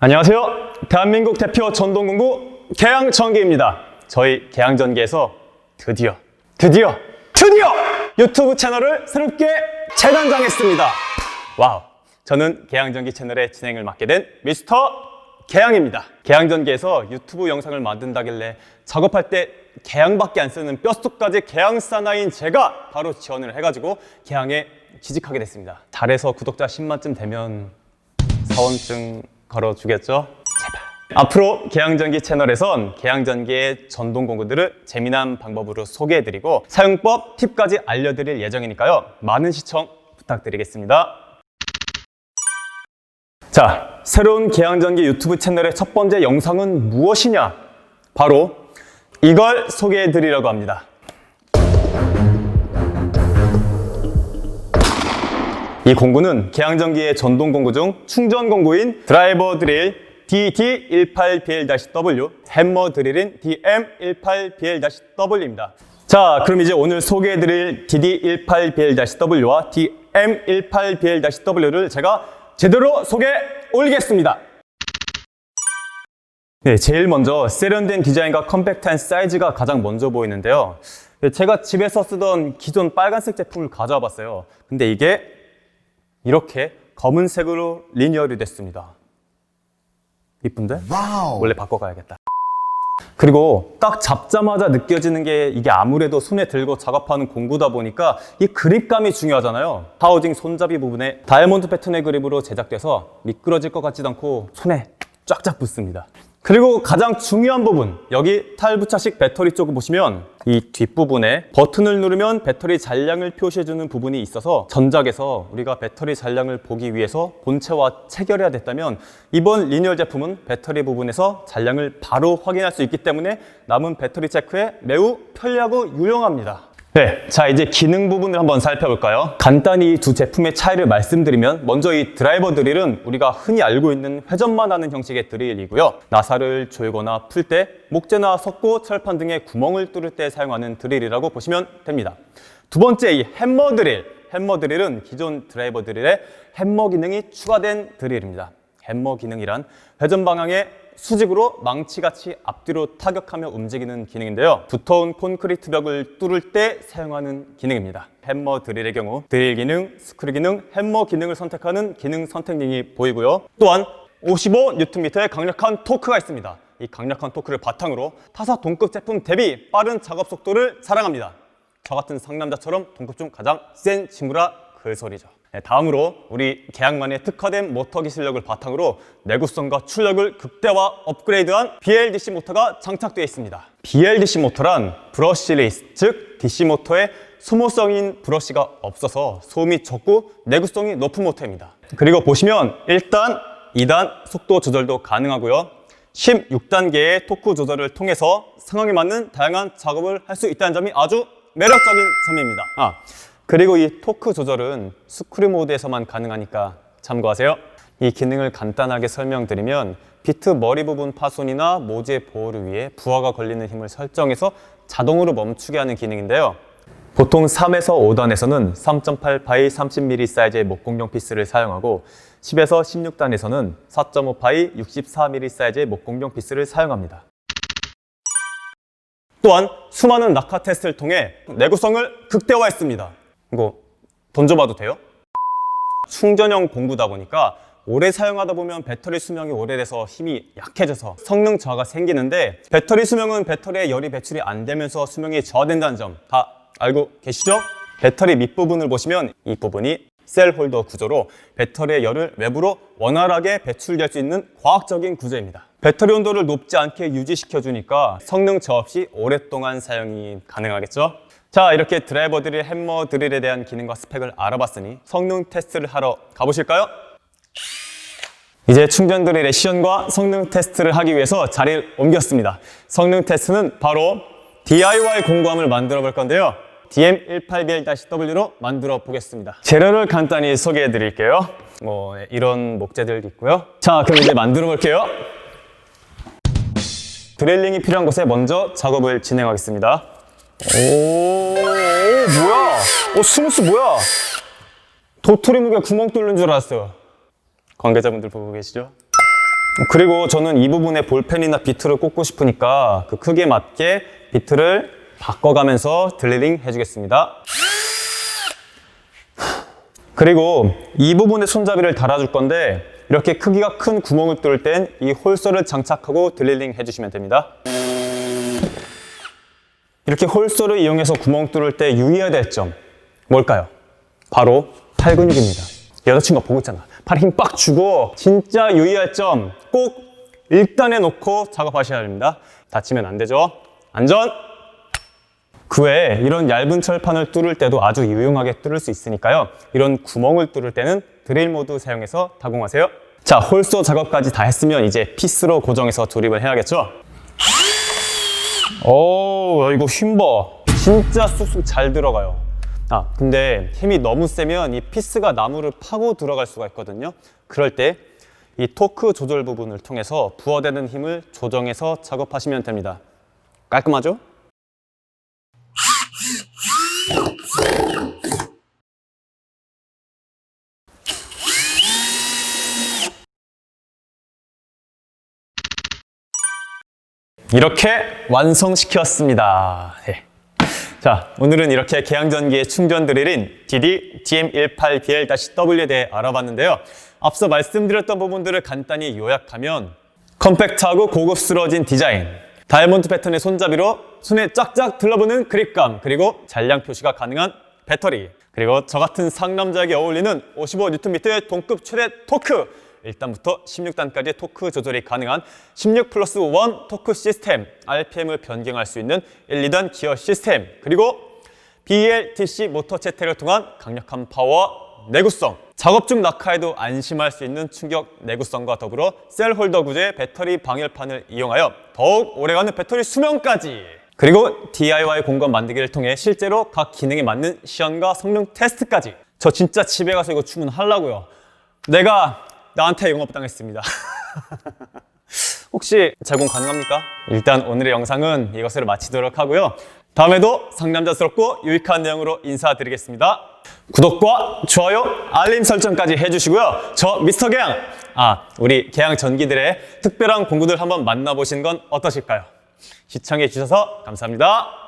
안녕하세요. 대한민국 대표 전동공구 개양전기입니다. 저희 개양전기에서 드디어 유튜브 채널을 새롭게 재단장했습니다. 와우. 저는 개양전기 채널의 진행을 맡게 된 미스터 개양입니다. 개양전기에서 유튜브 영상을 만든다길래 작업할 때 개양밖에 안 쓰는 뼛속까지 개양 사나이인 제가 바로 지원을 해가지고 개양에 취직하게 됐습니다. 달에서 구독자 10만쯤 되면 사원증 걸어주겠죠? 제발. 앞으로 개양전기 채널에선 개양전기의 전동공구들을 재미난 방법으로 소개해드리고 사용법, 팁까지 알려드릴 예정이니까요. 많은 시청 부탁드리겠습니다. 자, 새로운 개양전기 유튜브 채널의 첫 번째 영상은 무엇이냐? 바로 이걸 소개해드리려고 합니다. 이 공구는 개양전기의 전동 공구 중 충전 공구인 드라이버 드릴 DD18BL-W, 해머 드릴인 DM18BL-W입니다. 자, 그럼 이제 오늘 소개해드릴 DD18BL-W와 DM18BL-W를 제가 제대로 소개해 올리겠습니다. 네, 제일 먼저 세련된 디자인과 컴팩트한 사이즈가 가장 먼저 보이는데요. 제가 집에서 쓰던 기존 빨간색 제품을 가져와 봤어요. 근데 이게 이렇게 검은색으로 리니어리 됐습니다. 이쁜데? 와우. 원래 바꿔가야겠다. 그리고 딱 잡자마자 느껴지는 게 이게 아무래도 손에 들고 작업하는 공구다 보니까 이 그립감이 중요하잖아요. 하우징 손잡이 부분에 다이아몬드 패턴의 그립으로 제작돼서 미끄러질 것 같지도 않고 손에 쫙쫙 붙습니다. 그리고 가장 중요한 부분, 여기 탈부착식 배터리 쪽을 보시면 이 뒷부분에 버튼을 누르면 배터리 잔량을 표시해주는 부분이 있어서 전작에서 우리가 배터리 잔량을 보기 위해서 본체와 체결해야 됐다면 이번 리니어 제품은 배터리 부분에서 잔량을 바로 확인할 수 있기 때문에 남은 배터리 체크에 매우 편리하고 유용합니다. 네, 자 이제 기능 부분을 한번 살펴볼까요? 간단히 이 두 제품의 차이를 말씀드리면 먼저 이 드라이버 드릴은 우리가 흔히 알고 있는 회전만 하는 형식의 드릴이고요. 나사를 조이거나 풀 때 목재나 석고, 철판 등의 구멍을 뚫을 때 사용하는 드릴이라고 보시면 됩니다. 두 번째 이 해머 드릴. 해머 드릴은 기존 드라이버 드릴에 해머 기능이 추가된 드릴입니다. 해머 기능이란 회전 방향의 수직으로 망치같이 앞뒤로 타격하며 움직이는 기능인데요. 두터운 콘크리트 벽을 뚫을 때 사용하는 기능입니다. 해머 드릴의 경우 드릴 기능, 스크류 기능, 해머 기능을 선택하는 기능 선택링이 보이고요. 또한 55Nm의 강력한 토크가 있습니다. 이 강력한 토크를 바탕으로 타사 동급 제품 대비 빠른 작업 속도를 자랑합니다. 저 같은 상남자처럼 동급 중 가장 센 친구라 그 소리죠. 네, 다음으로 우리 개양만의 특화된 모터 기술력을 바탕으로 내구성과 출력을 극대화 업그레이드한 BLDC 모터가 장착되어 있습니다. BLDC 모터란 브러쉬리스, 즉 DC 모터에 소모성인 브러쉬가 없어서 소음이 적고 내구성이 높은 모터입니다. 그리고 보시면 1단, 2단 속도 조절도 가능하고요. 16단계의 토크 조절을 통해서 상황에 맞는 다양한 작업을 할 수 있다는 점이 아주 매력적인 점입니다. 그리고 이 토크 조절은 스크류 모드에서만 가능하니까 참고하세요. 이 기능을 간단하게 설명드리면 비트 머리 부분 파손이나 모재 보호를 위해 부하가 걸리는 힘을 설정해서 자동으로 멈추게 하는 기능인데요. 보통 3에서 5단에서는 3.8 바이 30mm 사이즈의 목공용 피스를 사용하고 10에서 16단에서는 4.5 바이 64mm 사이즈의 목공용 피스를 사용합니다. 또한 수많은 낙하 테스트를 통해 내구성을 극대화했습니다. 이거 던져봐도 돼요? 충전형 공구다 보니까 오래 사용하다 보면 배터리 수명이 오래돼서 힘이 약해져서 성능 저하가 생기는데 배터리 수명은 배터리에 열이 배출이 안 되면서 수명이 저하된다는 점 다 알고 계시죠? 배터리 밑부분을 보시면 이 부분이 셀 홀더 구조로 배터리의 열을 외부로 원활하게 배출될 수 있는 과학적인 구조입니다. 배터리 온도를 높지 않게 유지시켜주니까 성능 저하 없이 오랫동안 사용이 가능하겠죠? 자, 이렇게 드라이버 드릴, 해머 드릴에 대한 기능과 스펙을 알아봤으니 성능 테스트를 하러 가보실까요? 이제 충전 드릴의 시연과 성능 테스트를 하기 위해서 자리를 옮겼습니다. 성능 테스트는 바로 DIY 공구함을 만들어 볼 건데요. DM18BL-W로 만들어 보겠습니다. 재료를 간단히 소개해 드릴게요. 이런 목재들 있고요. 자, 그럼 이제 만들어 볼게요. 드릴링이 필요한 곳에 먼저 작업을 진행하겠습니다. 뭐야? 스무스 뭐야? 도토리 묵에 구멍 뚫는 줄 알았어요. 관계자분들 보고 계시죠? 그리고 저는 이 부분에 볼펜이나 비트를 꽂고 싶으니까 그 크기에 맞게 비트를 바꿔가면서 드릴링 해주겠습니다. 그리고 이 부분에 손잡이를 달아줄 건데 이렇게 크기가 큰 구멍을 뚫을 땐 이 홀서를 장착하고 드릴링 해주시면 됩니다. 이렇게 홀서를 이용해서 구멍 뚫을 때 유의해야 될 점 뭘까요? 바로 팔 근육입니다. 여자친구가 보고 있잖아. 팔에 힘 빡 주고 진짜 유의할 점 꼭 1단에 놓고 작업하셔야 됩니다. 다치면 안 되죠. 안전! 그 외에 이런 얇은 철판을 뚫을 때도 아주 유용하게 뚫을 수 있으니까요. 이런 구멍을 뚫을 때는 드릴 모드 사용해서 타공하세요. 자, 홀서 작업까지 다 했으면 이제 피스로 고정해서 조립을 해야겠죠? 오, 이거 힘 봐. 진짜 쑥쑥 잘 들어가요. 아, 근데 힘이 너무 세면 이 피스가 나무를 파고 들어갈 수가 있거든요. 그럴 때 이 토크 조절 부분을 통해서 부어대는 힘을 조정해서 작업하시면 됩니다. 깔끔하죠? 이렇게 완성시켰습니다. 네. 자, 오늘은 이렇게 계양전기의 충전 드릴인 DD DM18BL-W에 대해 알아봤는데요. 앞서 말씀드렸던 부분들을 간단히 요약하면 컴팩트하고 고급스러워진 디자인, 다이아몬드 패턴의 손잡이로 손에 쫙쫙 들러붙는 그립감, 그리고 잔량 표시가 가능한 배터리, 그리고 저 같은 상남자에게 어울리는 55Nm의 동급 최대 토크, 1단부터 16단까지의 토크 조절이 가능한 16+1 토크 시스템, RPM을 변경할 수 있는 1, 2단 기어 시스템, 그리고 BLTC 모터 채택을 통한 강력한 파워, 내구성, 작업 중 낙하에도 안심할 수 있는 충격 내구성과 더불어 셀 홀더 구조의 배터리 방열판을 이용하여 더욱 오래가는 배터리 수명까지, 그리고 DIY 공간 만들기를 통해 실제로 각 기능에 맞는 시연과 성능 테스트까지. 저 진짜 집에 가서 이거 주문하려고요. 내가 나한테 영업당했습니다. 혹시 제공 가능합니까? 일단 오늘의 영상은 이것으로 마치도록 하고요. 다음에도 상남자스럽고 유익한 내용으로 인사드리겠습니다. 구독과 좋아요, 알림 설정까지 해주시고요. 저 미스터 계양, 우리 계양 전기들의 특별한 공구들 한번 만나보시는 건 어떠실까요? 시청해 주셔서 감사합니다.